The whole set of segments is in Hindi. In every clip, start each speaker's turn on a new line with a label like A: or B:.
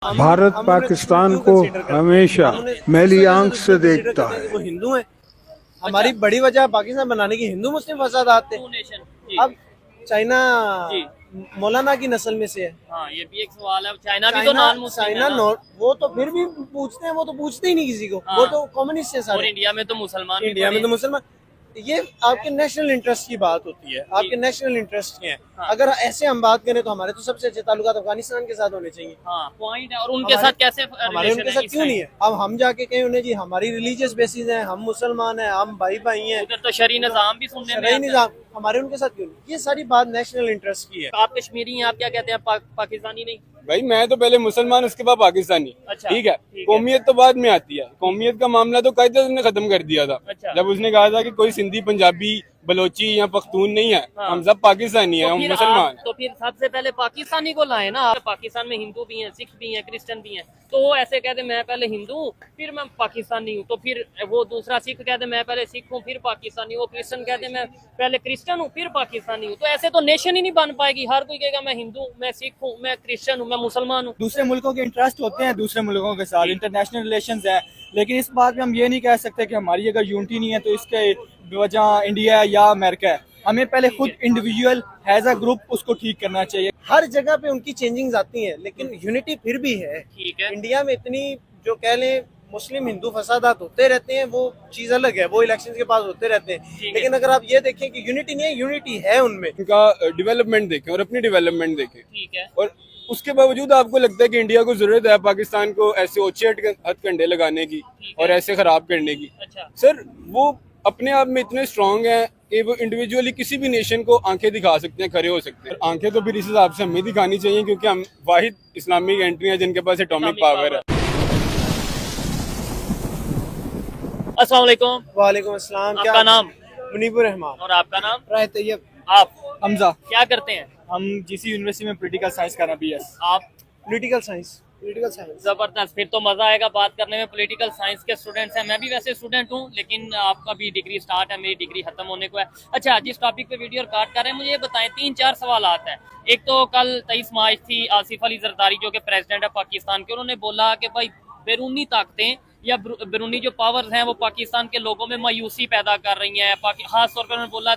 A: भारत पाकिस्तान को हमेशा मैली आंख से देखता है।
B: वो हिंदू है। हमारी बड़ी वजह पाकिस्तान बनाने की हिंदू मुस्लिम फसादात थे। अब चाइना मौलाना की नस्ल में से है।
C: हाँ, ये भी एक सवाल है। चाइना भी तो नॉन मुस्लिम है ना?
B: वो तो फिर भी पूछते हैं, वो तो पूछते ही नहीं किसी को। वो तो कम्युनिस्ट है
C: और
B: सारे।
C: इंडिया में तो मुसलमान
B: इंडिया में तो मुसलमान। ये आपके नेशनल इंटरेस्ट की बात होती है। आपके नेशनल इंटरेस्ट क्या है?
C: हाँ।
B: अगर ऐसे हम बात करें तो हमारे तो सबसे अच्छे ताल्लुकात अफगानिस्तान के साथ होने चाहिए।
C: हाँ, पॉइंट है। और उनके साथ कैसे
B: हमारे उनके साथ क्यों नहीं है? अब हम जाके कहें उन्हें जी हमारी रिलीजियस बेसिस है, हम मुसलमान हैं, हम भाई भाई हैं,
C: उधर तो शरी निजाम भी सुनने में
B: शरई
C: आता है।
B: निजाम, हमारे उनके साथ क्यों नहीं? ये सारी बात नेशनल इंटरेस्ट की है।
C: आप कश्मीरी हैं, आप क्या कहते हैं? पाकिस्तानी नहीं?
D: भाई मैं तो पहले मुसलमान, उसके बाद पाकिस्तानी।
C: अच्छा,
D: ठीक है,
C: ठीक है।
D: कौमियत तो बाद में आती है। कौमियत का मामला तो कायदे ने खत्म कर दिया था।
C: अच्छा।
D: जब उसने कहा था कि कोई सिंधी, पंजाबी, बलोची या पख्तून नहीं है,
C: हाँ।
D: हम सब पाकिस्तानी है, हम मुसलमान।
C: तो फिर सबसे पहले पाकिस्तानी को लाए ना। पाकिस्तान में हिंदू भी हैं, सिख भी हैं, क्रिश्चियन भी हैं। तो वो ऐसे कहते मैं पहले हिंदू हूँ फिर मैं पाकिस्तानी हूँ, तो फिर वो दूसरा सिख कहते मैं पहले सिख हूँ फिर पाकिस्तानी हूँ, क्रिश्चियन कहते मैं पहले क्रिश्चियन हूँ फिर पाकिस्तानी हूँ। तो ऐसे तो नेशन ही नहीं बन पाएगी। हर कोई कहेगा मैं हिंदू, मैं सिख हूँ, मैं क्रिश्चियन हूँ, मैं मुसलमान हूँ।
E: दूसरे मुल्कों के इंटरेस्ट होते हैं दूसरे मुल्कों के साथ, इंटरनेशनल रिलेशंस है, लेकिन इस बात में हम ये नहीं कह सकते कि हमारी अगर यूनिटी नहीं है तो इसके वजह इंडिया है या अमेरिका है। हमें पहले खुद इंडिविजुअल एज अ ग्रुप उसको ठीक करना चाहिए।
B: हर जगह पे उनकी चेंजिंग्स आती हैं, लेकिन यूनिटी फिर भी है।
C: ठीक है।
B: इंडिया में इतनी जो कह लें मुस्लिम हिंदू फसादात होते रहते हैं, वो चीज अलग है, वो इलेक्शन के पास होते रहते हैं। लेकिन अगर आप ये देखें कि यूनिटी नहीं है, यूनिटी है उनमें।
D: उनका डेवलपमेंट देखें और अपनी डेवलपमेंट देखें।
C: ठीक है।
D: और उसके बावजूद आपको लगता है कि इंडिया को जरूरत है पाकिस्तान को ऐसे ओछे हथकंडे लगाने की और ऐसे खराब करने की?
C: अच्छा।
D: सर, वो अपने आप में इतने स्ट्रांग हैं कि वो इंडिविजुअली किसी भी नेशन को आंखें दिखा सकते हैं, खड़े हो सकते हैं। आंखें तो फिर इस हिसाब से हमें दिखानी चाहिए क्योंकि हम वाहिद इस्लामिक कंट्री है जिनके पास एटॉमिक पावर है।
C: अस्सलाम वालेकुम।
B: वालेकुम अस्सलाम।
C: आपका नाम?
B: मुनीबुर रहमान।
C: और आपका नाम?
B: राय तैयब।
C: आप
E: हमजा,
C: क्या करते हैं?
E: हम जीसी यूनिवर्सिटी में पॉलिटिकल साइंस कर रहे हैं, BS।
C: आप?
B: Political science. पॉलिटिकल साइंस
C: जबरदस्त, फिर तो मजा आएगा बात करने में। पॉलिटिकल साइंस के स्टूडेंट्स हैं, मैं भी वैसे स्टूडेंट हूँ, लेकिन आपका भी डिग्री स्टार्ट है, मेरी डिग्री खत्म होने को है। अच्छा, जिस टॉपिक पे वीडियो रिकॉर्ड कर रहे हैं, मुझे ये बताएं, 3-4 सवाल आते हैं। एक तो कल 23 मार्च थी, आसिफ अली जरदारी जो कि प्रेसिडेंट है पाकिस्तान के, उन्होंने बोला कि भाई बैरूनी ताकतें या बैरूनी जो पावर्स हैं वो पाकिस्तान के लोगों में मायूसी पैदा कर रही हैं। खास तौर पर उन्होंने बोला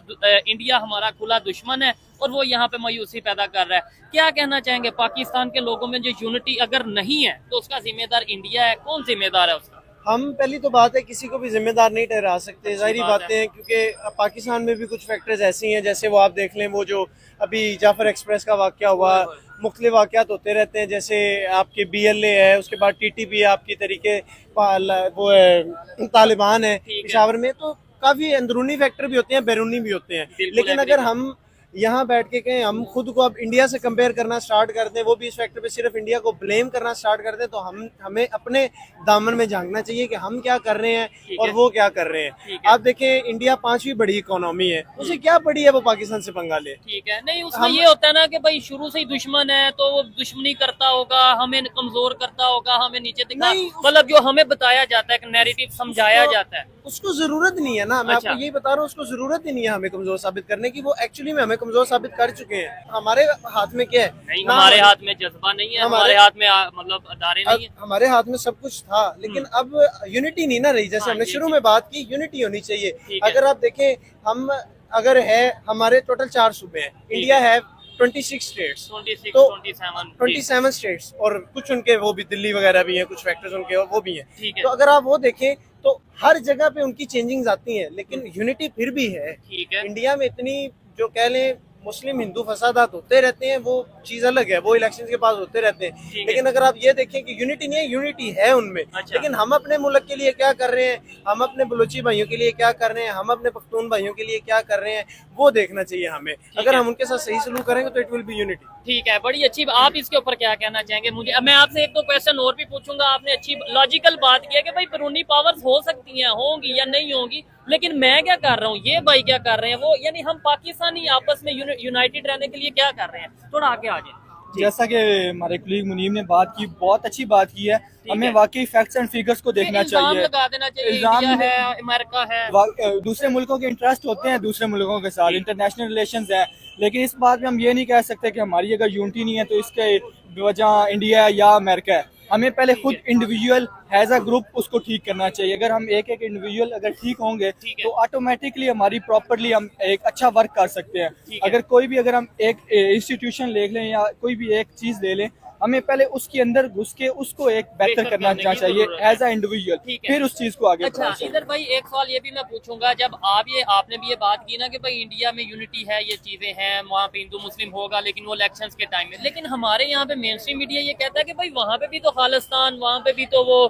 C: इंडिया हमारा खुला दुश्मन है और वो यहाँ पे मायूसी पैदा कर रहा है। क्या कहना चाहेंगे, पाकिस्तान के लोगों में जो यूनिटी अगर नहीं है तो उसका जिम्मेदार इंडिया है? कौन जिम्मेदार है उसका?
B: हम पहली तो बात है किसी को भी जिम्मेदार नहीं ठहरा सकते, जाहिर बातें हैं, क्योंकि पाकिस्तान में भी कुछ फैक्टर्स ऐसी हैं, जैसे वो आप देख लें, वो जो अभी जाफर एक्सप्रेस का वाकया हुआ, मुख्तलिफ वाकयात होते रहते हैं, जैसे आपके BLA है, उसके बाद TTP है, आपकी तरीके वो है, तालिबान है पेशावर में। तो काफी अंदरूनी फैक्टर भी होते हैं, बैरूनी भी होते हैं। लेकिन अगर हम यहाँ बैठ के कहें हम खुद को अब इंडिया से कंपेयर करना स्टार्ट कर दें, वो भी इस फैक्टर पे सिर्फ इंडिया को ब्लेम करना स्टार्ट कर दें, तो हमें अपने दामन में झांकना चाहिए कि हम क्या कर रहे हैं और वो क्या कर रहे हैं। आप देखें, इंडिया 5वीं बड़ी इकोनॉमी है, उसे क्या पड़ी है वो पाकिस्तान से पंगा ले?
C: ठीक है। नहीं, उसमें ये होता है ना कि भाई शुरू से ही दुश्मन है तो वो दुश्मनी करता होगा, हमें कमजोर करता होगा, हमें नीचे दिखा, मतलब जो हमें बताया जाता है, एक नैरेटिव समझाया जाता है,
B: उसको जरूरत नहीं है ना। मैं आपको यही बता रहा हूँ, उसको जरूरत ही नहीं है हमें कमजोर साबित करने की। वो एक्चुअली में हमें कमजोर साबित कर चुके हैं। हमारे हाथ में क्या है?
C: नहीं, हमारे हाथ में जज्बा नहीं है, हमारे हाथ में मतलब अदारे नहीं है।
B: हमारे हाथ में सब कुछ था, लेकिन अब यूनिटी नहीं ना रही। जैसे हमने शुरू में बात की, यूनिटी होनी चाहिए। अगर आप देखें, हम अगर है, हमारे टोटल 4 सूबे हैं, इंडिया है 26 स्टेट्स, 27 स्टेट्स, और कुछ उनके वो भी दिल्ली वगैरह भी हैं, कुछ फैक्टर्स उनके वो भी हैं। तो अगर आप वो देखें तो हर जगह पे उनकी चेंजिंग्स आती हैं, लेकिन यूनिटी फिर भी है। इंडिया में इतनी जो कह लें मुस्लिम हिंदू फसादात होते रहते हैं, वो चीज अलग है, वो इलेक्शन के पास होते रहते हैं। लेकिन अगर आप ये देखें कि यूनिटी नहीं है, यूनिटी है उनमें। लेकिन हम अपने मुल्क के लिए क्या कर रहे हैं, हम अपने बलोची भाइयों के लिए क्या कर रहे हैं, हम अपने पख्तून भाइयों के लिए क्या कर रहे हैं, वो देखना चाहिए हमें। अगर हम उनके साथ सही सलूक करेंगे तो इट विल बी यूनिटी।
C: ठीक है, बड़ी अच्छी। आप इसके ऊपर क्या कहना चाहेंगे? मुझे, मैं आपसे 1-2 क्वेश्चन और भी पूछूंगा। आपने अच्छी लॉजिकल बात की है कि भाई बैरूनी पावर्स हो सकती हैं, होंगी या नहीं होंगी, लेकिन मैं क्या कर रहा हूँ, ये भाई क्या कर रहे हैं, वो यानी हम पाकिस्तानी आपस में यूनाइटेड रहने के लिए क्या कर रहे हैं? थोड़ा आगे आ जाए।
E: जैसा कि हमारे कुलीग मुनीब ने बात की, बहुत अच्छी बात की है। हमें वाकई फैक्ट्स एंड फिगर्स को देखना चाहिए।
C: लगा देना चाहिए, इंडिया है, अमेरिका है।
E: दूसरे मुल्कों के इंटरेस्ट होते हैं दूसरे मुल्कों के साथ, इंटरनेशनल रिलेशंस है, लेकिन इस बात में हम ये नहीं कह सकते कि हमारी अगर यूनिटी नहीं है तो इसके वजह इंडिया या अमेरिका है। हमें पहले खुद इंडिविजुअल एज अ ग्रुप उसको ठीक करना चाहिए। अगर हम एक एक इंडिविजुअल अगर ठीक होंगे तो ऑटोमेटिकली हमारी प्रॉपर्ली हम एक अच्छा वर्क कर सकते हैं। अगर कोई भी अगर हम एक इंस्टीट्यूशन ले लें या कोई भी एक चीज ले लें, हमें पहले उसके अंदर घुस के उसको एक बेहतर करना चाहिए एज अ इंडिविजुअल, फिर उस चीज को आगे
C: अच्छा इधर भाई एक सवाल ये भी मैं पूछूंगा, जब आपने भी ये बात की ना कि भाई इंडिया में यूनिटी है, ये चीजें हैं, वहाँ पे हिंदू मुस्लिम होगा लेकिन वो इलेक्शंस के टाइम में, लेकिन हमारे यहाँ पे मेन स्ट्रीम मीडिया ये कहता है कि भाई वहाँ पे भी तो खालिस्तान, वहाँ पे भी तो वो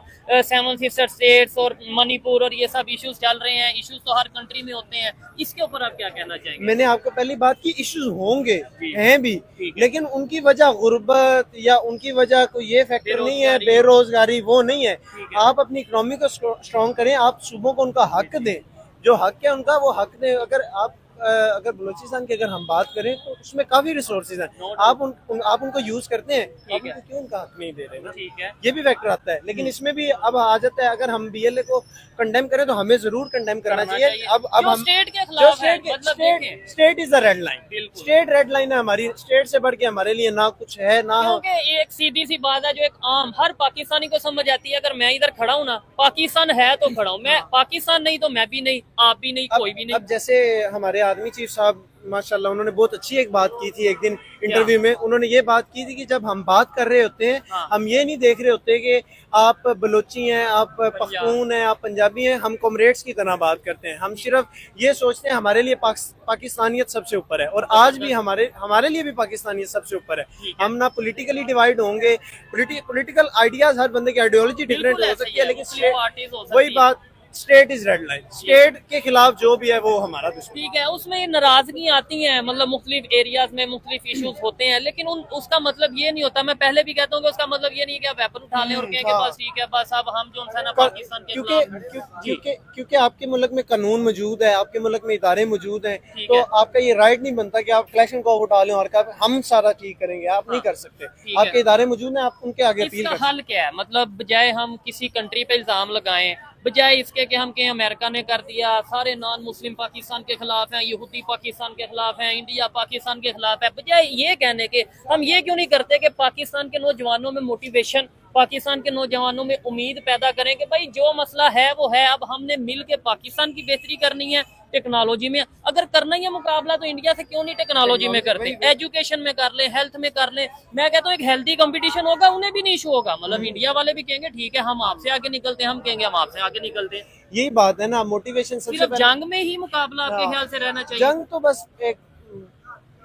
C: 7 सिस्टर स्टेट्स और मणिपुर और ये सब इश्यूज चल रहे हैं, इश्यूज तो हर कंट्री में होते हैं, इसके ऊपर आप क्या कहना चाहेंगे?
B: मैंने आपको पहली बात की, इश्यूज होंगे, हैं भी, लेकिन उनकी वजह गुर्बत या उनकी वजह कोई ये फैक्टर नहीं है, बेरोजगारी वो नहीं है। आप अपनी इकोनॉमी को स्ट्रॉन्ग करें, आप सूबों को उनका हक दें, जो हक है उनका वो हक दें। अगर बलूचिस्तान की अगर हम बात करें तो उसमें काफी रिसोर्सेज हैं, आप उनको यूज करते हैं, आप उनको क्यों उनका हक नहीं दे रहे ना?
C: ठीक है,
B: ये भी फैक्टर आता है। लेकिन इसमें भी अब आ जाता है, अगर हम BLA को कंडेम करें तो हमें जरूर कंडेम करना चाहिए। अब हम
C: स्टेट के खिलाफ है, मतलब
B: state is the red line, state red line है हमारी, स्टेट से बढ़ के हमारे लिए ना कुछ है ना।
C: क्योंकि एक सीधी सी बात है जो एक आम हर पाकिस्तानी को समझ आती है, अगर मैं इधर खड़ा हूँ ना, पाकिस्तान है तो खड़ा हूँ मैं, पाकिस्तान नहीं तो मैं भी नहीं, आप भी नहीं, कोई भी नहीं।
B: अब जैसे हमारे आर्मी चीफ साहब माशाल्लाह, उन्होंने बहुत अच्छी एक बात की थी एक दिन इंटरव्यू में। उन्होंने ये बात की थी कि जब हम बात कर रहे होते हैं, हम ये नहीं देख रहे होते कि आप बलोची हैं, आप पख्तून हैं, आप पंजाबी हैं, हम कॉमरेड्स की तरह बात करते हैं। हम सिर्फ ये सोचते हैं हमारे लिए पाकिस्तानियत सबसे ऊपर है, और आज भी हमारे लिए भी पाकिस्तानियत सबसे ऊपर है। हम ना पॉलिटिकली डिवाइड होंगे, पॉलिटिकल आइडियाज, हर बंदे की आइडियोलॉजी डिफरेंट हो सकती है, लेकिन वही बात, state is red line, state के खिलाफ जो भी है वो हमारा दुश्मन।
C: ठीक है, उसमें नाराजगी आती है, मतलब मुख्तलिफ एरियाज में मुख्तलिफ इश्यूज होते हैं, लेकिन उसका मतलब ये नहीं होता, मैं पहले भी कहता हूँ कि उसका मतलब ये नहीं है कि आप वेपन उठा लें और कहें कि बस ठीक है, बस अब हम जो है ना पाकिस्तान के खिलाफ।
B: क्योंकि आपके मुल्क में कानून मौजूद है, आपके मुल्क में इदारे मौजूद हैं, तो आपका ये राइट नहीं बनता कि आप कलेक्शन को उठा लें और हम सारा ठीक करेंगे, आप नहीं कर सकते। आपके इदारे मौजूद हैं, आप उनके आगे अपील कर सकते हैं।
C: हल क्या है? मतलब बजाय हम किसी कंट्री पे इल्जाम लगाएं, बजाय इसके कि हम कहें अमेरिका ने कर दिया, सारे नॉन मुस्लिम पाकिस्तान के खिलाफ हैं, यहूदी पाकिस्तान के खिलाफ हैं, इंडिया पाकिस्तान के खिलाफ है, बजाय ये कहने के हम ये क्यों नहीं करते कि पाकिस्तान के नौजवानों में मोटिवेशन, पाकिस्तान के नौजवानों में उम्मीद पैदा करें कि भाई जो मसला है वो है, अब हमने मिल के पाकिस्तान की बेहतरी करनी है। टेक्नोलॉजी में अगर करना ही है मुकाबला तो इंडिया से क्यों नहीं टेक्नोलॉजी में करते, एजुकेशन में कर ले, हेल्थ में कर ले। मैं कहता हूँ एक हेल्थी कंपटीशन होगा, उन्हें भी नहीं इशू होगा, मतलब इंडिया वाले भी कहेंगे ठीक है हम आपसे आगे निकलते हैं, हम कहेंगे हम आपसे आगे निकलते हैं।
B: यही बात है ना, मोटिवेशन सबसे पहले।
C: जंग में ही मुकाबला आपके ख्याल से रहना चाहिए?
B: जंग तो बस एक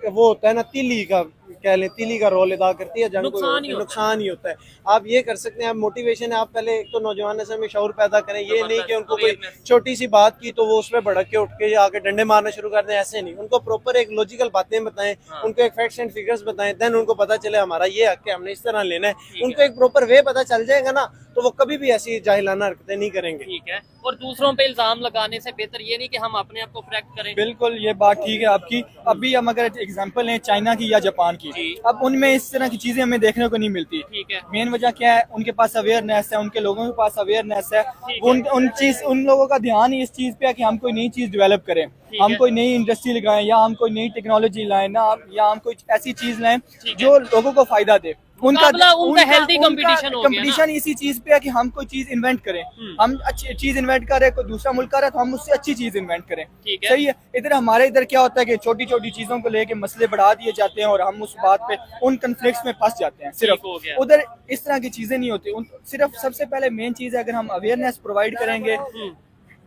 B: वो होता है ना, तीली का कह लें, तीली का रोल अदा करती है, जंग नुकसान ही होता है। आप ये कर सकते हैं, आप मोटिवेशन है, आप पहले एक तो नौजवान नस्ल में शऊर पैदा करें, ये नहीं कि उनको कोई छोटी सी बात की तो वो उस पर भड़क के उठ के आके डंडे मारना शुरू कर दें, ऐसे नहीं। उनको प्रॉपर एक लॉजिकल बातें बताएं, उनको एक फैक्ट्स एंड फिगर्स बताएं, देन उनको पता चले हमारा ये हक है, हमने इस तरह लेना है। उनको एक प्रॉपर वे पता चल जाएगा ना, तो वो कभी भी ऐसी जाहिलाना हरकतें नहीं करेंगे।
C: ठीक है, और दूसरों पे इल्जाम लगाने से बेहतर ये नहीं कि हम अपने आप को करेक्ट करें।
E: बिल्कुल, ये बात ठीक है आपकी। अभी हम अगर एग्जांपल लें चाइना की या जापान की, अब उनमें इस तरह की चीजें हमें देखने को नहीं मिलती।
C: ठीक है,
E: मेन वजह क्या है? उनके पास अवेयरनेस है, उनके लोगों के पास अवेयरनेस है। उन लोगों का ध्यान ही इस चीज पे है कि हम कोई नई चीज डेवलप करें, हम कोई नई इंडस्ट्री लगाएं, या हम कोई नई टेक्नोलॉजी लाएं ना, या हम कोई ऐसी चीज लाएं जो लोगों को फायदा दे। उनका
C: हेल्दी कंपटीशन
E: इसी चीज पे है कि हम कोई चीज इन्वेंट करें, हम अच्छी चीज इन्वेंट कर रहे हैं, कोई दूसरा मुल्क कर रहा है तो हम उससे अच्छी चीज इन्वेंट करें। सही है। इधर हमारे इधर क्या होता है कि छोटी छोटी चीजों को लेके मसले बढ़ा दिए जाते हैं और हम उस बात पे उन कन्फ्लिक्ट्स में फंस जाते हैं। सिर्फ उधर इस तरह की चीजें नहीं होती। सिर्फ सबसे पहले मेन चीज है, अगर हम अवेयरनेस प्रोवाइड करेंगे,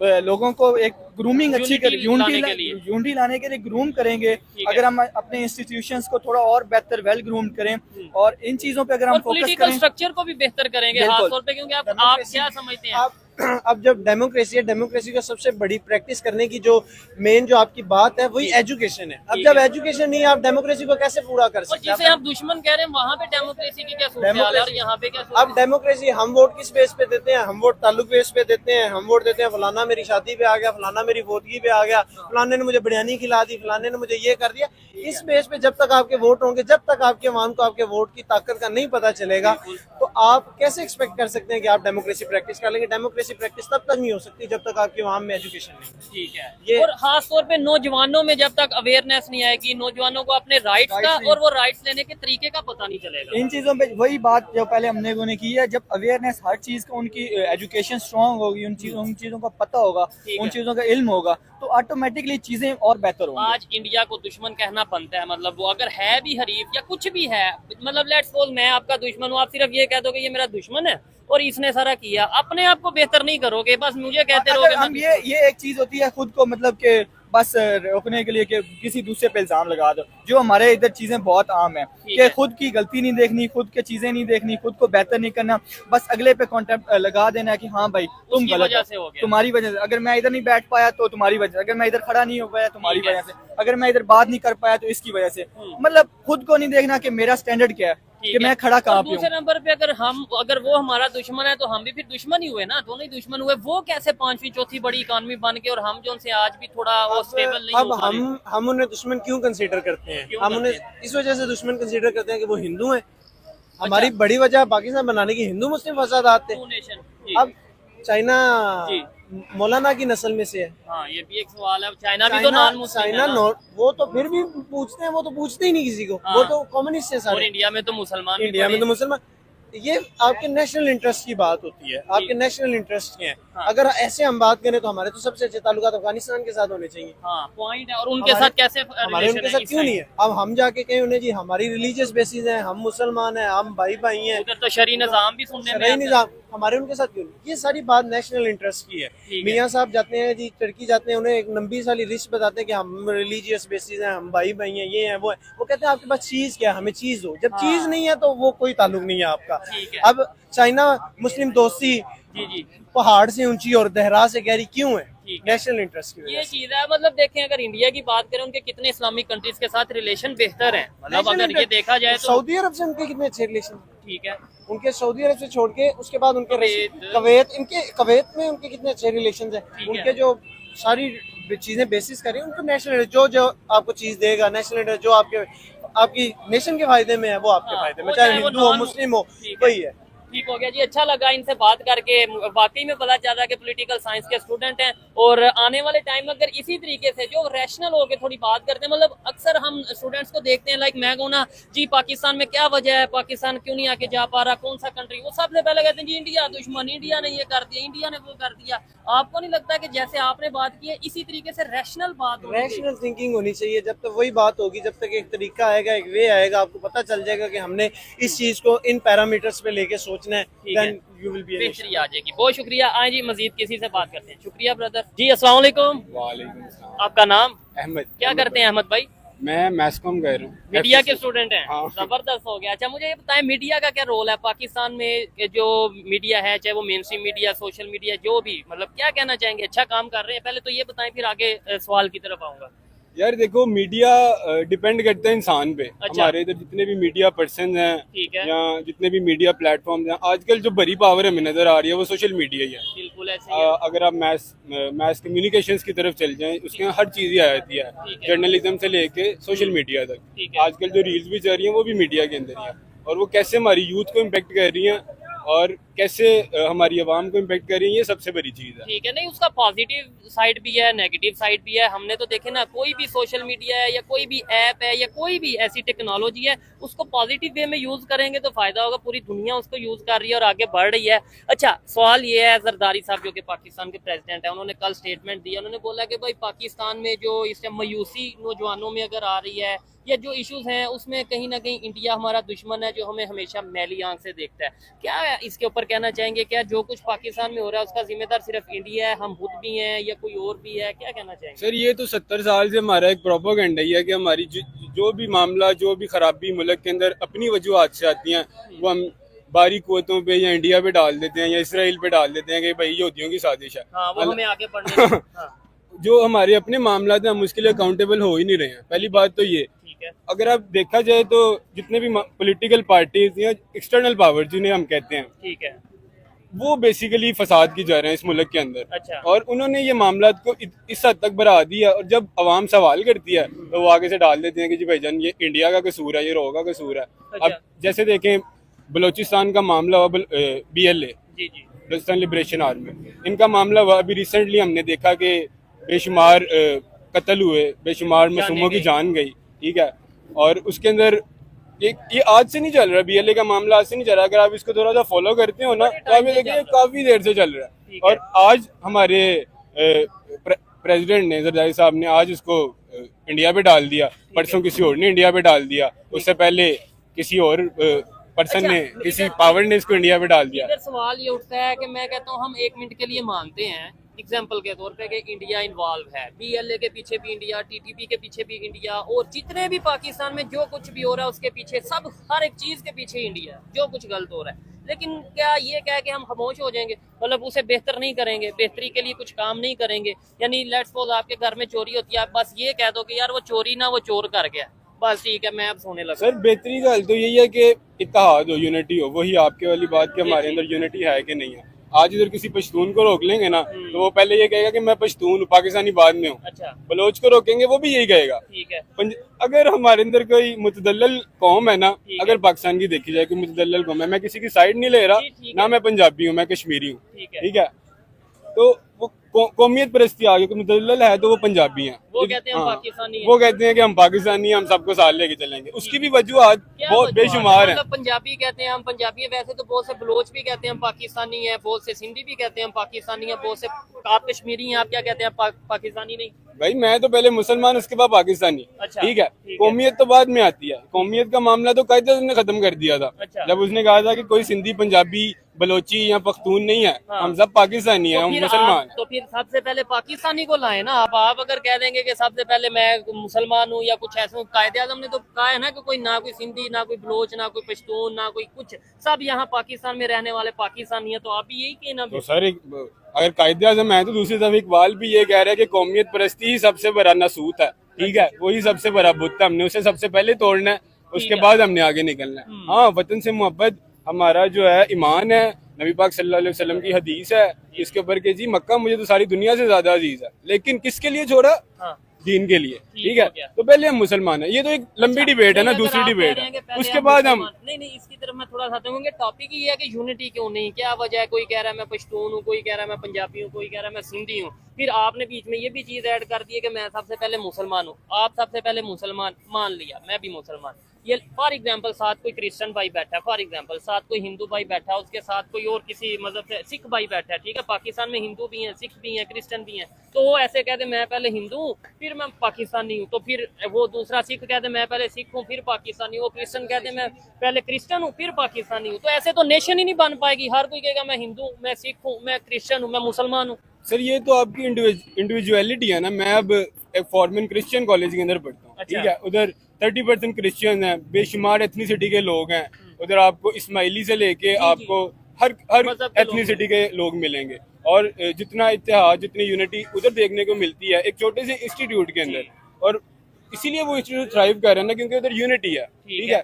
E: लोगों को एक ग्रूमिंग अच्छी यूनिटी लाने के लिए ग्रूम करेंगे, अगर हम अपने इंस्टीट्यूशंस को थोड़ा और बेहतर वेल ग्रूम्ड करें और इन चीजों पे अगर हम फोकस करें,
C: स्ट्रक्चर को भी बेहतर करेंगे खास तौर पे, क्योंकि आप क्या समझते हैं?
B: अब जब डेमोक्रेसी है, डेमोक्रेसी का सबसे बड़ी प्रैक्टिस करने की जो मेन जो आपकी बात है वही एजुकेशन है। अब जब एजुकेशन नहीं है, आप डेमोक्रेसी को कैसे पूरा कर सकते हैं?
C: जिसे आप दुश्मन कह रहे हैं वहाँ पे डेमोक्रेसी की क्या सूरत है और यहाँ पे क्या?
B: अब डेमोक्रेसी हम वोट किस बेस पे देते हैं? हम वोट ताल्लुक बेस पे देते हैं। हम वोट देते हैं फलाना मेरी शादी पे आ गया, फलाना मेरी वोटगी पे आ गया, फलाने ने मुझे बिरयानी खिला दी, फलाने ने मुझे ये कर दिया। इस बेस पे जब तक आपके वोट होंगे, जब तक आपके अवाम को आपके वोट की ताकत का नहीं पता चलेगा, तो आप कैसे एक्सपेक्ट कर सकते हैं कि आप डेमोक्रेसी प्रैक्टिस कर लेंगे? डेमोक्रेसी डेमोक्रेसी प्रैक्टिस तब तक नहीं हो सकती जब तक आपके वहाँ में एजुकेशन नहीं है।
C: ठीक है।
B: ये-
C: और खास तौर पे नौजवानों में जब तक अवेयरनेस नहीं आएगी, नौजवानों को अपने राइट्स का
E: Rights
C: और वो राइट्स लेने के तरीके का पता नहीं चलेगा।
E: इन चीज़ों पे वही बात जो पहले हमने ने की है, जब अवेयरनेस हर चीज़ का, उनकी एजुकेशन स्ट्रांग होगी, उन चीज़ों का पता होगा,
C: ठीक
E: उन
C: है।
E: चीज़ों का इल्म होगा, तो ऑटोमेटिकली चीज़ें और बेहतर होंगी।
C: आज इंडिया को दुश्मन कहना बनता है, मतलब वो अगर है भी हरीफ या कुछ भी है, मतलब लेट्स सपोज मैं आपका दुश्मन हूँ, आप सिर्फ ये कह दोगे ये मेरा दुश्मन है और इसने सारा किया, अपने आप को बेहतर नहीं करोगे, बस मुझे कहते
E: अगर
C: रहोगे
E: हम
C: मैं
E: ये एक चीज होती है खुद को मतलब कि बस रोकने के लिए कि किसी दूसरे पे इल्जाम लगा दो, जो हमारे इधर चीजें बहुत आम है
C: ठीक
E: कि
C: है।
E: खुद की गलती नहीं देखनी, खुद के चीजें नहीं देखनी, खुद को बेहतर नहीं करना, बस अगले पे कॉन्टेक्ट लगा देना कि हाँ भाई तुम
C: उसकी
E: गलत
C: वजह
E: हो,
C: से हो गया।
E: तुम्हारी वजह से, अगर मैं इधर नहीं बैठ पाया तो तुम्हारी वजह से, अगर मैं इधर खड़ा नहीं हो पाया तुम्हारी
C: ठीक है।
E: वजह से, अगर मैं इधर बात नहीं कर पाया तो इसकी वजह से, मतलब खुद को नहीं देखना कि मेरा स्टैंडर्ड क्या है,
C: ठीक
E: कि
C: है।
E: मैं खड़ा
C: और
E: कहाँ पे
C: दूसरे
E: हूँ।
C: नंबर पे अगर वो हमारा दुश्मन है तो हम भी फिर दुश्मन ही हुए ना, दोनों ही दुश्मन हुए। वो कैसे पांचवी चौथी बड़ी इकॉनमी बन के और हम जो उनसे आज भी थोड़ा वो स्टेबल नहीं
B: अब
C: हो पा रहे।
B: हम उन्हें दुश्मन क्यों कंसीडर करते हैं?
C: क्यों
B: हम
C: करते
B: उन्हें इस वजह से दुश्मन कंसीडर करते हैं कि वो हिंदू हैं। हमारी बड़ी वजह पाकिस्तान बनाने की हिंदू मुस्लिम फसादात थे।
C: Two nation. जी।
B: अब चाइना
C: जी।
B: मौलाना की नस्ल में से है।
C: हाँ, ये भी एक सवाल है। चाइना भी तो नॉन मुस्लिम है ना?
B: वो तो फिर भी पूछते हैं, वो तो पूछते ही नहीं किसी को,
C: हाँ।
B: वो तो कम्युनिस्ट है
C: और
B: सारे।
C: इंडिया में तो मुसलमान भी
B: इंडिया में
C: बड़े
B: तो मुसलमान, ये आपके नेशनल इंटरेस्ट की बात होती है, आपके नेशनल इंटरेस्ट के हैं।
C: हाँ।
B: अगर ऐसे हम बात करें तो हमारे तो सबसे अच्छे ताल्लुकात अफगानिस्तान के साथ होने चाहिए।
C: हाँ, पॉइंट है। और उनके
B: हमारे-
C: साथ कैसे
B: हमारे
C: relation
B: उनके
C: है
B: साथ
C: इस
B: क्यों
C: time?
B: नहीं है? अब हम जाके कहें उन्हें जी हमारी रिलीजियस बेसिस है, हम मुसलमान हैं, हम भाई भाई हैं,
C: उधर तो शरी निजाम भी सुनने में
B: शरई
C: आता है।
B: निजाम, हमारे उनके साथ क्यों नहीं? ये सारी बात नेशनल इंटरेस्ट की है।
C: ठीक है।
B: मियाँ साहब जाते हैं जी टर्की जाते हैं, उन्हें एक लंबी सारी लिस्ट बताते हैं कि हम रिलीजियस बेसिस हैं, हम भाई भाई हैं, ये हैं वो है। वो कहते हैं आपके पास चीज क्या है, हमें चीज दो। जब
C: हाँ।
B: चीज नहीं है तो वो कोई ताल्लुक नहीं है आपका।
C: ठीक है।
B: अब चाइना मुस्लिम दोस्ती
C: जी जी,
B: पहाड़ से ऊंची और दहरा से गहरी क्यों है?
C: ठीक है।
B: नेशनल इंटरेस्ट की वजह
C: ये
B: से।
C: चीज है। मतलब देखें, अगर इंडिया की बात करें, उनके कितने इस्लामिक कंट्रीज के साथ रिलेशन बेहतर हैं। मतलब
B: नेशनल
C: अगर ये
B: इंटरेस्ट-
C: देखा जाए तो
B: सऊदी अरब से उनके कितने अच्छे रिलेशन,
C: ठीक है।
B: उनके सऊदी अरब से छोड़ के उसके बाद उनके
C: कुवैत।
B: कवैत में उनके कितने अच्छे रिलेशन हैं।
C: ठीक है।
B: उनके जो सारी चीजें बेसिस करें, उनको नेशनल जो आपको चीज देगा, नेशनल इंटरेस्ट जो आपकी नेशन के फायदे में है, वो आपके
C: हाँ,
B: फायदे में,
C: वो
B: चाहे
C: चाहे वो
B: हिंदू हो
C: नॉन-
B: मुस्लिम हो,
C: ठीक है।
B: वही है।
C: ठीक हो गया जी, अच्छा लगा इनसे बात करके। वाकई में पता चल रहा है कि पॉलिटिकल साइंस के स्टूडेंट हैं और आने वाले टाइम में अगर इसी तरीके से जो रैशनल होकर थोड़ी बात करते हैं, मतलब अक्सर हम स्टूडेंट्स को देखते हैं, लाइक मैं कहूँ ना जी पाकिस्तान में क्या वजह है, पाकिस्तान क्यों नहीं आके जा पा रहा, कौन सा कंट्री, वो सबसे पहले कहते हैं जी इंडिया दुश्मन, इंडिया ने ये कर दिया, इंडिया ने वो कर दिया। आपको नहीं लगता कि जैसे आपने बात की है इसी तरीके से रैशनल बात होनी चाहिए?
B: रैशनल थिंकिंग होनी चाहिए। जब तक वही बात होगी, जब तक एक तरीका आएगा, एक वे आएगा, आपको पता चल जाएगा कि हमने इस चीज को इन पैरामीटर्स पे लेके सोचना है,
C: ठीक है।
B: then you will be a nation।
C: बेहतरी आ जाएगी। बहुत शुक्रिया। आए जी मजीद किसी से बात करते हैं। शुक्रिया ब्रदर जी। अस्सलाम वालेकुम।
D: वालेकुम सलाम।
C: आपका नाम
D: अहमद।
C: क्या करते हैं अहमद भाई?
D: मैं मैस्कॉम कर रहा हूँ,
C: मीडिया
D: FCC
C: के स्टूडेंट हैं।
D: हाँ।
C: जबरदस्त हो गया। अच्छा मुझे ये बताएं, मीडिया का क्या रोल है पाकिस्तान में? जो मीडिया है, चाहे वो main stream media, social media, जो भी, मतलब क्या कहना चाहेंगे? अच्छा काम कर रहे हैं? पहले तो ये बताएं, फिर आगे सवाल की तरफ आऊंगा।
D: यार देखो, मीडिया डिपेंड करता है इंसान पे।
C: अच्छा।
D: हमारे इधर जितने भी मीडिया पर्सन हैं
C: ठीक है।
D: या जितने भी मीडिया प्लेटफॉर्म हैं, आजकल जो बड़ी पावर हमें नजर आ रही है वो सोशल मीडिया ही है।
C: बिल्कुल ऐसे ही है।
D: अगर आप मैस कम्युनिकेशंस की तरफ चल जाएं, उसके यहाँ हर चीज ही आ जाती है,
C: ठीक है।
D: जर्नलिज्म से लेके सोशल मीडिया तक।
C: ठीक है।
D: आजकल जो रील्स भी चल रही हैं वो भी मीडिया के अंदर ही है, और वो कैसे हमारी यूथ को इम्पेक्ट कर रही हैं और कैसे हमारी आवाम को इम्पेक्ट कर रही है, ये सबसे बड़ी चीज है।
C: ठीक है। नहीं, उसका पॉजिटिव साइड भी है, नेगेटिव साइड भी है। हमने तो देखे ना, कोई भी सोशल मीडिया है या कोई भी ऐप है या कोई भी ऐसी टेक्नोलॉजी है, उसको पॉजिटिव वे में यूज करेंगे तो फायदा होगा। पूरी दुनिया उसको यूज कर रही है और आगे बढ़ रही है। अच्छा सवाल ये है, जरदारी साहब जो कि पाकिस्तान के प्रेसिडेंट है, उन्होंने कल स्टेटमेंट दिया। उन्होंने बोला कि भाई पाकिस्तान में जो इस टाइम मायूसी नौजवानों में अगर आ रही है या जो इश्यूज हैं, उसमें कहीं ना कहीं इंडिया हमारा दुश्मन है जो हमें हमेशा मैली आंख से देखता है। क्या इसके ऊपर कहना चाहेंगे? क्या जो कुछ पाकिस्तान में हो रहा है उसका जिम्मेदार सिर्फ इंडिया है, हम खुद भी हैं, या कोई और भी है? क्या कहना चाहेंगे?
D: सर ये तो 70 साल से हमारा एक प्रोपेगेंडा ही है कि हमारी जो भी मामला, जो भी खराबी मुल्क के अंदर अपनी वजूहत से आती हैं, वो हम बाहरी कुव्वतों पे या इंडिया पे डाल देते हैं या इसराइल पे डाल देते हैं कि भाई यहूदियों की साजिश है।
C: हाँ, वो हमें आगे बढ़ने हाँ,
D: जो हमारे अपने मामला थे हम उसके लिए अकाउंटेबल हो ही नहीं रहे हैं। पहली बात तो ये।
C: ठीक है।
D: अगर आप देखा जाए तो जितने भी पॉलिटिकल पार्टीज या एक्सटर्नल पावर जिन्हें हम कहते हैं,
C: ठीक है।
D: वो बेसिकली फसाद की जा रहे हैं इस मुल्क के अंदर।
C: अच्छा।
D: और उन्होंने ये मामला को इस हद तक बढ़ा दिया, और जब अवाम सवाल करती है तो वो आगे से डाल देते हैं कि जी भाईजान ये इंडिया का कसूर है, ये रो का कसूर है।
C: अच्छा।
D: अब जैसे देखें बलूचिस्तान का मामला हुआ, BLA,
C: जी जी।
D: बलूचिस्तान लिबरेशन आर्मी, इनका मामला हुआ अभी रिसेंटली हमने देखा कि बेशुमार कत्ल हुए, बेशुमार मासूमों की जान गई, ठीक है। और उसके अंदर ये आज से नहीं चल रहा, बीएलए का मामला आज से नहीं चल रहा। अगर आप इसको थोड़ा सा फॉलो करते हो ना तो आप ये देखिए काफी देर से चल रहा है। और आज हमारे प्रेसिडेंट ने जरदारी साहब ने आज उसको इंडिया पे डाल दिया, परसों किसी और ने इंडिया पे डाल दिया, उससे पहले किसी और पर्सन ने, किसी पावर ने इसको इंडिया पे डाल दिया।
C: इधर सवाल ये उठता है कि मैं कहता हूँ हम एक मिनट के लिए मानते हैं एग्जाम्पल के तौर पे कि इंडिया इन्वॉल्व है, बीएलए के पीछे भी इंडिया, टीटीपी के पीछे भी इंडिया, और जितने भी पाकिस्तान में जो कुछ भी हो रहा है उसके पीछे सब, हर एक चीज के पीछे इंडिया, जो कुछ गलत हो रहा है। लेकिन क्या ये कह के हम खामोश हो जाएंगे, मतलब उसे बेहतर नहीं करेंगे, बेहतरी के लिए कुछ काम नहीं करेंगे? यानी लेट्स सपोज आपके घर में चोरी होती है, आप बस ये कह दो कि यार वो चोरी ना, वो चोर कर गया, बस ठीक है मैं अब सोने लगा।
D: सर बेहतरी का हल तो यही है कि इत्तेहाद हो, यूनिटी हो। वही आपके वाली बात कि हमारे अंदर यूनिटी है कि नहीं है। आज इधर किसी पश्तून को रोक लेंगे ना तो वो पहले ये कहेगा कि मैं पश्तून हूँ, पाकिस्तानी बाद में हूँ।
C: अच्छा,
D: बलोच को रोकेंगे वो भी यही कहेगा।
C: ठीक है।
D: अगर हमारे अंदर कोई मुतदल्लल कौम है ना, अगर पाकिस्तान की देखी जाए कि मुतदल्लल कौम है, मैं किसी की साइड नहीं ले रहा ना, मैं पंजाबी हूँ, मैं कश्मीरी हूँ, ठीक है। तो वो कौमियत परस्ती आ गई, मुतदल्लल है तो वो पंजाबी हैं,
C: वो कहते हैं हम पाकिस्तानी हैं।
D: वो कहते हैं कि हम पाकिस्तानी हैं, हम सबको साथ लेके चलेंगे। उसकी भी वजूहात बहुत बेशुमार है।
C: मतलब पंजाबी कहते हैं हम पंजाबी हैं, वैसे तो बहुत से बलोच भी कहते हैं हम पाकिस्तानी हैं, बहुत से सिंधी भी कहते हैं हम पाकिस्तानी हैं, बहुत से आप कश्मीरी हैं, आप क्या कहते हैं पाकिस्तानी नहीं?
D: भाई मैं तो पहले मुसलमान, उसके बाद पाकिस्तानी।
C: अच्छा,
D: ठीक है, कौमियत तो बाद में आती है। कौमियत का मामला तो कायदे ने खत्म कर दिया था।
C: अच्छा।
D: जब उसने कहा था कि कोई सिंधी, पंजाबी, बलोची या पख्तून नहीं है, हम सब पाकिस्तानी हैं, हम मुसलमान।
C: तो फिर सबसे पहले पाकिस्तानी को लाए ना आप अगर कह देंगे कि सबसे पहले मैं मुसलमान हूँ या कुछ ऐसा, कायदे आज़म ने तो कहा है ना कि कोई ना कोई सिंधी, ना कोई बलोच, ना कोई पश्तून, ना कोई कुछ, सब यहाँ पाकिस्तान में रहने वाले पाकिस्तानी है। तो आप भी यही कहना।
D: तो सर अगर कायदे आज़म है तो दूसरी तरफ इकबाल भी ये कह रहे हैं कि कौमियत परस्ती ही सबसे बड़ा नसूत है, ठीक है, वही सबसे बड़ा बुत है, हमने उसे सबसे पहले तोड़ना है, उसके बाद हमने आगे निकलना है। हाँ, वतन से मोहब्बत हमारा जो है ईमान है, नबी पाक सल्लल्लाहु अलैहि वसल्लम की हदीस है इसके ऊपर कि जी मक्का मुझे तो सारी दुनिया से ज्यादा अजीज है, लेकिन किसके लिए छोड़ा?
C: हाँ।
D: दीन के लिए, ठीक है। तो पहले हम मुसलमान हैं, ये तो एक लंबी डिबेट है ना, दूसरी डिबेट है, उसके बाद हम
C: नहीं इसकी तरफ मैं थोड़ा सा क्योंकि टॉपिक ही है कि यूनिटी क्यों नहीं, क्या वजह है? कोई कह रहा है मैं पश्तून हूँ, कोई कह रहा है मैं पंजाबी हूँ, कोई कह रहा है मैं सिंधी हूँ, फिर आपने बीच में ये भी चीज ऐड कर दी है कि मैं सबसे पहले मुसलमान हूँ। आप सबसे पहले मुसलमान मान लिया, मैं भी मुसलमान, ये फॉर एग्जाम्पल साथ कोई क्रिश्चियन भाई बैठा है, फॉर एग्जाम्पल साथ कोई हिंदू भाई बैठा है, उसके साथ कोई और किसी मजहब से सिख भाई बैठा है, ठीक है, पाकिस्तान में हिंदू भी हैं, सिख भी हैं, क्रिश्चियन भी हैं, तो वो ऐसे कहते मैं पहले हिंदू हूँ फिर मैं पाकिस्तानी हूँ, तो फिर वो दूसरा सिख कहते मैं पहले सिख हूँ फिर पाकिस्तानी हूँ, वो क्रिश्चियन कहते मैं पहले क्रिश्चियन हूँ फिर पाकिस्तानी हूँ। तो ऐसे तो नेशन ही नहीं बन पाएगी, हर कोई कहेगा मैं हिंदू हूँ, मैं सिख हूँ, मैं क्रिश्चियन हूँ, मैं मुसलमान हूँ।
D: सर ये तो आपकी इंडिविजुअलिटी है ना। मैं अब एक फॉर्मन क्रिश्चियन कॉलेज के अंदर पढ़ता हूँ, ठीक है, उधर 30% क्रिश्चियन है, बेशुमार एथनिसिटी के लोग हैं उधर। आपको इस्माइली से लेके आपको हर एथनिसिटी के लोग मिलेंगे, और जितना इत्तेहाद, जितनी यूनिटी उधर देखने को मिलती है एक छोटे से इंस्टीट्यूट के अंदर, और इसीलिए वो इंस्टीट्यूट थ्राइव कर रहा है ना, क्योंकि उधर यूनिटी है, ठीक है।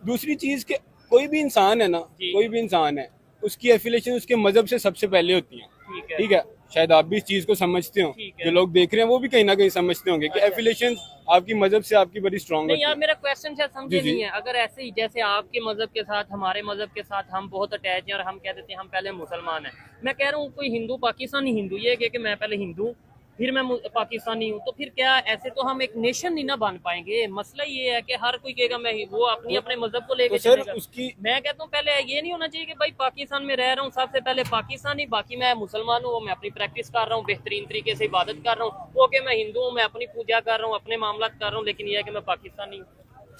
D: दूसरी चीज के कोई भी इंसान है ना, कोई भी इंसान है, उसकी एफिलिएशन उसके मजहब से सबसे पहले होती है, ठीक है। शायद आप भी इस चीज को समझते हो, जो लोग देख रहे हैं वो भी कहीं ना कहीं समझते होंगे कि एफिलिएशन आपकी मजहब से आपकी बड़ी स्ट्रांग
C: नहीं यार, मेरा क्वेश्चन शायद समझे नहीं है। अगर ऐसे ही जैसे आपके मजहब के साथ हमारे मजहब के साथ हम बहुत अटैच हैं और हम कह देते हैं हम पहले मुसलमान हैं, मैं कह रहा हूँ कोई हिंदू पाकिस्तानी हिंदू ये कह कि मैं पहले हिंदू फिर मैं पाकिस्तानी हूँ, तो फिर क्या ऐसे तो हम एक नेशन नहीं ना बन पाएंगे? मसला ये है कि हर कोई कहेगा मैं वो अपनी अपने मजहब को लेकर चलेगा। मैं कहता हूँ पहले ये नहीं होना चाहिए कि भाई पाकिस्तान में रह रहा हूँ सबसे पहले पाकिस्तानी, बाकी मैं मुसलमान हूँ, वो मैं अपनी प्रैक्टिस कर रहा हूँ, बेहतरीन तरीके से इबादत कर रहा हूँ, वो कि मैं हिंदू हूँ, मैं अपनी पूजा कर रहा हूँ, अपने मामला कर रहा हूँ, लेकिन यह है कि मैं पाकिस्तानी हूँ।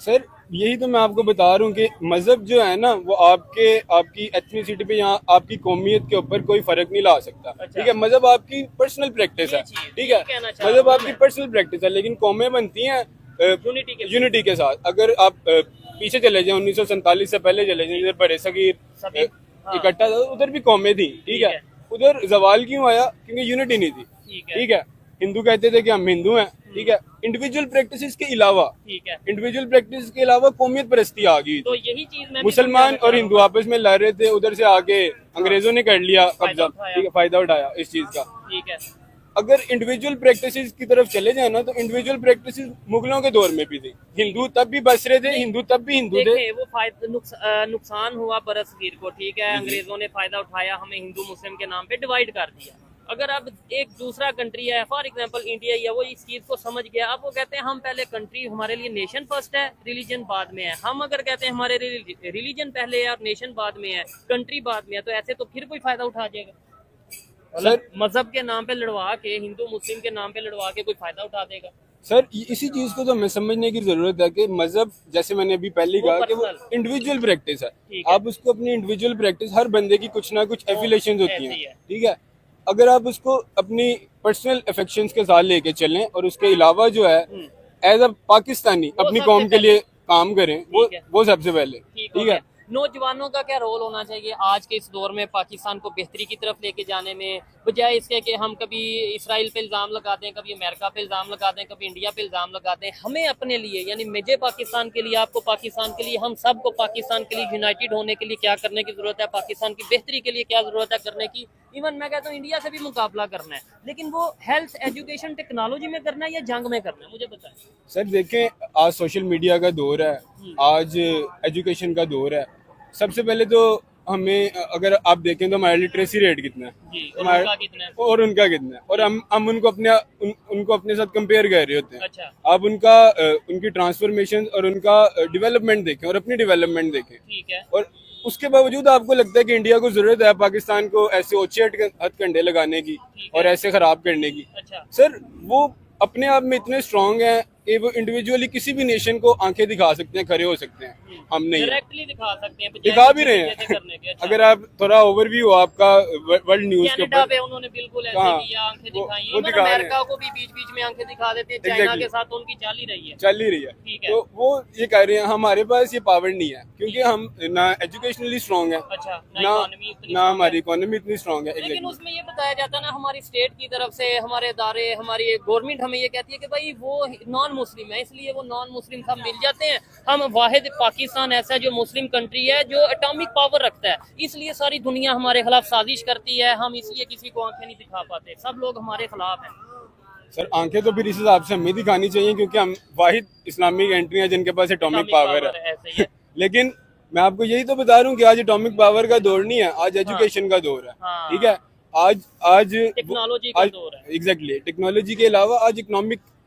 D: सर यही तो मैं आपको बता रहा हूँ कि मजहब जो है ना वो आपकी एथनिसिटी पे या आपकी कौमियत के ऊपर कोई फर्क नहीं ला सकता, ठीक है। मजहब आपकी पर्सनल प्रैक्टिस है, ठीक है, मजहब आपकी पर्सनल प्रैक्टिस है, लेकिन कौमें बनती हैं यूनिटी के साथ। अगर आप पीछे चले जाएं 1947 से पहले चले जाएं, इधर बड़े सगीर इकट्ठा था, उधर भी कौमें थी, ठीक है। उधर जवाल क्यों आया? क्योंकि यूनिटी नहीं थी, ठीक है। हिंदू कहते थे कि हम हिंदू हैं, ठीक है। इंडिविजुअल प्रैक्टिस के अलावा, ठीक है, इंडिविजुअल प्रैक्टिस के अलावा कौमियत परस्ती आ गई।
C: तो यही चीज मैं
D: मुसलमान और हिंदू आपस में लड़ रहे थे, उधर से आके अंग्रेजों ने कर लिया कब्जा, ठीक है, फायदा उठाया इस चीज का,
C: ठीक है।
D: अगर इंडिविजुअल प्रैक्टिसेस की तरफ चले जाए ना, तो इंडिविजुअल प्रैक्टिसेस मुगलों के दौर में भी थी। हिंदू तब भी बस रहे थे, हिंदू तब भी हिंदू थे।
C: देखिए वो फायदा नुकसान हुआ बरसगीर को, ठीक है, अंग्रेजों ने फायदा उठाया, हमें हिंदू मुस्लिम के नाम पे डिवाइड कर दिया। अगर अब एक दूसरा कंट्री है, फॉर एग्जांपल इंडिया, या वो इस चीज को समझ गया, अब वो कहते हैं हम पहले कंट्री, हमारे लिए नेशन फर्स्ट है, रिलीजन बाद में है। हम अगर कहते हैं हमारे रिलीजन पहले है और नेशन बाद में है, कंट्री बाद में है, तो ऐसे तो फिर कोई फायदा उठा जाएगा।
D: सर
C: मजहब के नाम पे लड़वा के, हिंदू मुस्लिम के नाम पे लड़वा के कोई फायदा उठा देगा?
D: सर इसी चीज को तो हमें समझने की जरूरत है कि मजहब, जैसे मैंने अभी पहले
C: वो
D: कहा कि वो
C: personal।
D: इंडिविजुअल प्रैक्टिस है।
C: ठीक है।
D: आप उसको अपनी इंडिविजुअल प्रैक्टिस, हर बंदे की कुछ ना कुछ एफिलेशन होती
C: ऐसी
D: हैं,
C: है।
D: ठीक है। अगर आप उसको अपनी पर्सनल अफेक्शंस के साथ लेके चलें और उसके अलावा जो है एज अ पाकिस्तानी अपनी
C: सबसे
D: कौम के
C: पहले।
D: लिए काम करें,
C: ठीक है।
D: वो सबसे पहले,
C: ठीक
D: ठीक है।
C: नौजवानों का क्या रोल होना चाहिए आज के इस दौर में पाकिस्तान को बेहतरी की तरफ लेके जाने में, बजाय इसके कि हम कभी इसराइल पे इल्ज़ाम लगाते हैं, कभी अमेरिका पे इल्ज़ाम लगाते हैं, कभी इंडिया पे इल्ज़ाम लगाते हैं? हमें अपने लिए, यानी मुझे पाकिस्तान के लिए, आपको पाकिस्तान के लिए, हम सबको पाकिस्तान के लिए यूनाइटेड होने के लिए क्या करने की ज़रूरत है, पाकिस्तान की बेहतरी के लिए क्या ज़रूरत है करने की? इवन मैं कहता हूँ इंडिया से भी मुकाबला करना है, लेकिन वो हेल्थ, एजुकेशन, टेक्नोलॉजी में करना है या जंग में करना है, मुझे बताएं।
D: सर देखें, आज सोशल मीडिया का दौर है, आज एजुकेशन का दौर है। सबसे पहले तो हमें, अगर आप देखें तो हमारा लिटरेसी रेट कितना है,
C: जी, और उनका कितना है?
D: और उनका कितना है, और हम उनको अपने साथ कंपेयर कर रहे होते हैं।
C: अच्छा,
D: आप उनकी ट्रांसफॉर्मेशन और उनका डेवलपमेंट देखें और अपनी डेवलपमेंट देखें,
C: ठीक है।
D: और उसके बावजूद आपको लगता है कि इंडिया को जरूरत है पाकिस्तान को ऐसे ओछे हथकंडे लगाने की और ऐसे खराब करने की।
C: अच्छा,
D: सर वो अपने आप में इतने स्ट्रांग हैं कि वो इंडिविजुअली किसी भी नेशन को आंखें दिखा सकते हैं, खड़े हो सकते हैं। हम नहीं हैं।
C: डायरेक्टली दिखा सकते हैं,
D: दिखा भी रहे हैं।
C: करने के। अच्छा।
D: अगर आप थोड़ा ओवरव्यू हो आपका वर्ल्ड न्यूज के
C: कनाडा
D: ऊपर,
C: पे उन्होंने बिल्कुल ऐसे
D: हाँ,
C: किया, आंखें
D: वो
C: दिखाई।
D: दिखा
C: इवन
D: रहे हैं।
C: अमेरिका को भी बीच बीच में आंखें दिखा देते हैं, चाइना
D: Exactly।
C: के साथ तो उनकी चाल ही रही है।
D: चल ही रही है।
C: ठीक है।
D: तो वो ये कह रहे हैं हमारे पास ये पावर नहीं है, क्योंकि हम ना एजुकेशनली स्ट्रांग है,
C: अच्छा,
D: ना
C: इकोनॉमी इतनी
D: ना
C: strong
D: हमारी
C: है।
D: इकोनॉमी इतनी स्ट्रांग है।
C: लेकिन
D: Exactly।
C: उसमें ये बताया जाता है ना, हमारी स्टेट की तरफ से, हमारे इदारे, हमारी गवर्नमेंट हमें ये कहती है कि भाई वो नॉन मुस्लिम है, इसलिए वो नॉन मुस्लिम सब मिल जाते हैं। हम वाहिद पाकिस्तान ऐसा जो मुस्लिम कंट्री है जो एटॉमिक पावर रखता है, इसलिए सारी दुनिया हमारे खिलाफ साजिश करती है। हम इसलिए किसी को आंखें नहीं दिखा पाते, सब लोग हमारे खिलाफ हैं।
D: सर आंखें तो फिर इस हिसाब से हमें दिखानी चाहिए, क्योंकि हम वाहिद इस्लामिक कंट्री है जिनके पास एटॉमिक पावर है।
C: ऐसे ही है।
D: लेकिन मैं आपको यही तो बता रहा हूँ कि आज एटॉमिक पावर का दौर नहीं है, आज एजुकेशन का दौर है।
C: हाँ।
D: ठीक है, आज
C: टेक्नोलॉजी का दौर है।
D: एग्जैक्टली, टेक्नोलॉजी के अलावा आज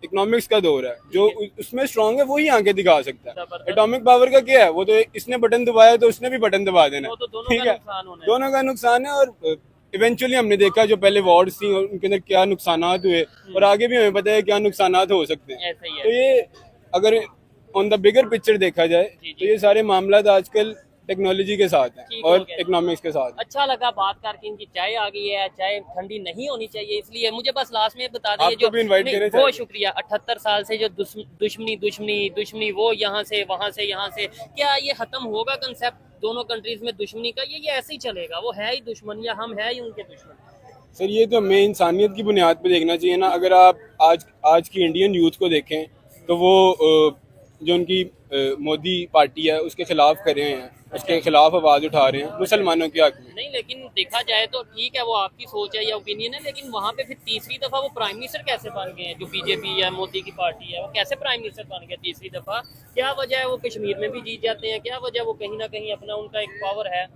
D: इकोनॉमिक्स का दौर है। जो उसमें स्ट्रांग है वही आगे दिखा सकता है।
C: जबरदस्त।
D: एटॉमिक पावर का क्या है, वो तो इसने बटन दबाया तो उसने भी बटन दबा देना
C: वो तो दोनों
D: ठीक
C: का
D: है,
C: नुकसान होना है।
D: दोनों का नुकसान है। और इवेंचुअली हमने देखा जो पहले वॉर्ड्स थी और उनके अंदर क्या नुकसानात हुए, और आगे भी हमें पता है क्या नुकसानात हो सकते हैं।
C: ऐसे ही
D: तो
C: है।
D: ये अगर ऑन द बिगर पिक्चर देखा जाए
C: जी, जी।
D: तो ये सारे मामला आजकल टेक्नोलॉजी के साथ हैं
C: ठीक हो
D: और
C: गया।
D: इकोनॉमिक्स के साथ।
C: अच्छा लगा बात करके। इनकी चाय आ गई है, चाय ठंडी नहीं होनी चाहिए, इसलिए मुझे बस लास्ट में बता दीजिए
D: आपको भी invite
C: नहीं,
D: करना
C: बहुत
D: चाहिए।
C: शुक्रिया। 78 साल से जो दुश्मनी वो यहाँ से वहाँ से यहाँ से, क्या ये खत्म होगा कंसेप्ट दोनों कंट्रीज में दुश्मनी का? ये ऐसे ही चलेगा? वो है ही दुश्मन या हम है ही उनके दुश्मन?
D: सर ये तो हमें इंसानियत की बुनियाद पे देखना चाहिए ना। अगर आप आज की इंडियन यूथ को देखें तो वो जो उनकी मोदी पार्टी है उसके खिलाफ कर रहे हैं, उसके खिलाफ आवाज उठा रहे हैं मुसलमानों के हक में।
C: नहीं, लेकिन देखा जाए तो ठीक है, वो आपकी सोच है या ओपिनियन है, लेकिन वहाँ पे फिर तीसरी दफा वो प्राइम मिनिस्टर कैसे बन गए हैं? जो बीजेपी या मोदी की पार्टी है वो कैसे प्राइम मिनिस्टर बन गया तीसरी दफा? क्या वजह है? वो कश्मीर में भी जीत जाते हैं, क्या वजह? वो कहीं ना कहीं अपना उनका एक पावर है।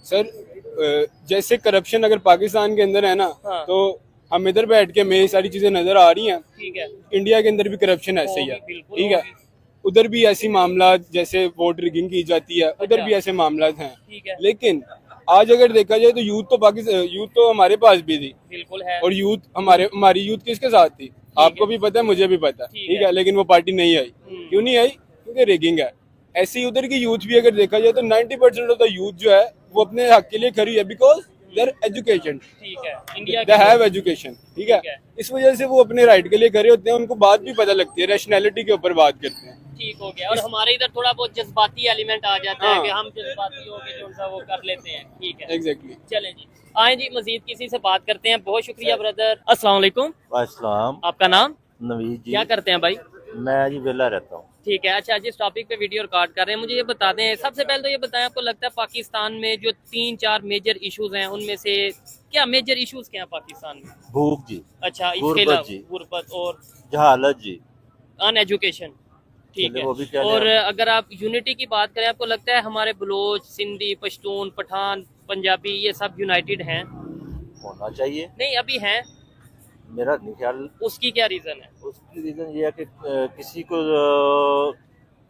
D: सर जैसे करप्शन अगर पाकिस्तान के अंदर है ना,
C: हाँ।
D: तो हम इधर बैठ के हमें सारी चीजें नजर आ रही हैं।
C: ठीक है।
D: इंडिया के अंदर भी करप्शन ऐसे ही है,
C: बिल्कुल
D: ठीक है। उधर भी ऐसी मामला जैसे वोट रिगिंग की जाती है, उधर भी ऐसे मामला हैं।
C: ठीक है।
D: लेकिन आज अगर देखा जाए तो यूथ तो हमारे पास भी थी,
C: बिल्कुल है।
D: और हमारी यूथ किसके साथ थी आपको भी पता है, मुझे भी पता है, ठीक है। लेकिन वो पार्टी नहीं आई। क्यों नहीं आई? क्योंकि रिगिंग है। ऐसे ही उधर की यूथ भी अगर देखा जाए तो 90% ऑफ द यूथ जो है वो अपने हक के लिए खड़ी है, बिकॉज देयर एजुकेशन,
C: ठीक है। इंडिया
D: दे हैव एजुकेशन, ठीक है। इस वजह से वो अपने राइट के लिए खड़े होते हैं, उनको बात भी पता लगती है, रैशनैलिटी के ऊपर बात करते हैं।
C: ठीक हो गया। और हमारे इधर थोड़ा बहुत जज्बाती एलिमेंट आ जाता है
D: हाँ।
C: कि हम जज्बाती होके जो सा वो कर लेते हैं। ठीक है,
D: एग्जैक्टली।
C: चलें जी, आए जी मजीद किसी से बात करते हैं। बहुत शुक्रिया ब्रदर। अस्सलाम वालेकुम।
F: अस्सलाम।
C: आपका नाम?
F: नवीद जी।
C: क्या करते हैं भाई?
F: मैं जी वेला रहता हूँ।
C: ठीक है। अच्छा, जिस टॉपिक पे वीडियो रिकॉर्ड कर रहे हैं मुझे ये बता दें, सबसे पहले तो ये बताएं, आपको लगता है पाकिस्तान में जो 3-4 मेजर इश्यूज हैं उनमें से क्या मेजर इश्यूज क्या हैं पाकिस्तान में?
F: भूख जी,
C: अच्छा, इसके
F: गुर्बत
C: अलावा
F: जी,
C: गुर्बत और
F: जहालत जी,
C: अनएजुकेशन, ठीक
F: चलिए
C: है।
F: वो भी क्या
C: और
F: लें।
C: अगर आप यूनिटी की बात करें, आपको लगता है हमारे बलोच, सिंधी, पश्तून, पठान, पंजाबी ये सब यूनाइटेड हैं?
F: होना चाहिए।
C: नहीं, अभी हैं।
F: मेरा नहीं ख्याल।
C: उसकी क्या रीजन है?
F: उसकी रीजन ये है कि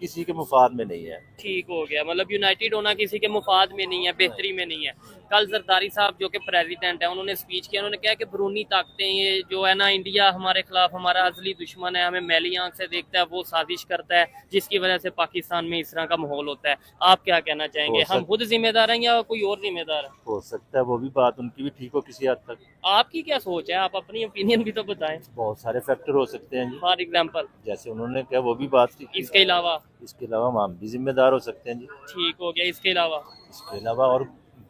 F: किसी के मुफाद में नहीं है।
C: ठीक हो गया, मतलब यूनाइटेड होना किसी के मुफाद में नहीं है, बेहतरी में नहीं है। कल जरदारी साहब जो कि प्रेसिडेंट है, उन्होंने स्पीच किया, उन्होंने कहा कि बैरूनी ताकतें ये जो है ना, इंडिया हमारे खिलाफ हमारा अजली दुश्मन है, हमें मैली आंख से देखता है, वो साजिश करता है, जिसकी वजह से पाकिस्तान में इस तरह का माहौल होता है। आप क्या कहना चाहेंगे? हम खुद जिम्मेदार हैं या कोई और जिम्मेदार है?
F: हो सकता है वो भी बात उनकी भी ठीक हो किसी हद तक।
C: आपकी क्या सोच है? आप अपनी ओपिनियन भी तो बताएं।
F: बहुत सारे फैक्टर हो सकते हैं जी,
C: फॉर एग्जाम्पल,
F: जैसे उन्होंने कहा वो भी बात ठीक थी।
C: इसके अलावा
F: इसके अलावा हम भी जिम्मेदार हो सकते हैं जी।
C: ठीक हो गया, इसके अलावा
F: इसके अलावा और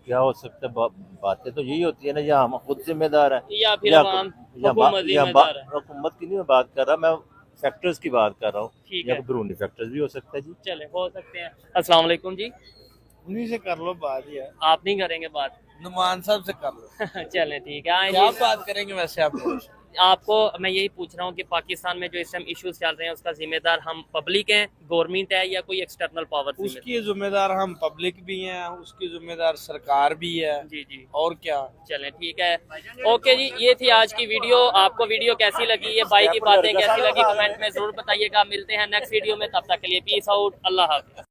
F: क्या हो सकता है? बातें तो यही होती है ना, या हम खुद जिम्मेदार हैं
C: या फिर
F: या
C: अवाम हुकूमत
F: या
C: जिम्मेदार है?
F: हुकूमत की नहीं मैं बात कर रहा, मैं फैक्टर्स की बात कर रहा हूँ।
C: ठीक
F: या
C: है,
F: बैरूनी फैक्टर्स भी हो सकता है जी।
C: चले, हो सकते हैं। अस्सलाम वालेकुम जी।
G: उन्हीं से कर लो बात यार,
C: आप नहीं करेंगे बात?
G: नुमान साहब से कर लो।
C: चलें, ठीक है। आए
G: क्या
C: जी।
G: बात करेंगे वैसे आप?
C: आपको मैं यही पूछ रहा हूँ कि पाकिस्तान में जो इस टाइम इश्यूज चल रहे हैं उसका जिम्मेदार हम पब्लिक हैं, गवर्नमेंट है, या कोई एक्सटर्नल पावर?
G: उसकी जिम्मेदार हम पब्लिक भी हैं, उसकी जिम्मेदार सरकार भी है।
C: जी जी,
G: और क्या।
C: चलें, ठीक है। ओके जी, ये थी आज की वीडियो। आपको वीडियो कैसी लगी, ये भाई की बातें कैसी लगी, कमेंट में जरूर बताइएगा। मिलते हैं नेक्स्ट वीडियो में, तब तक के लिए पीस आउट, अल्लाह हाफिज़।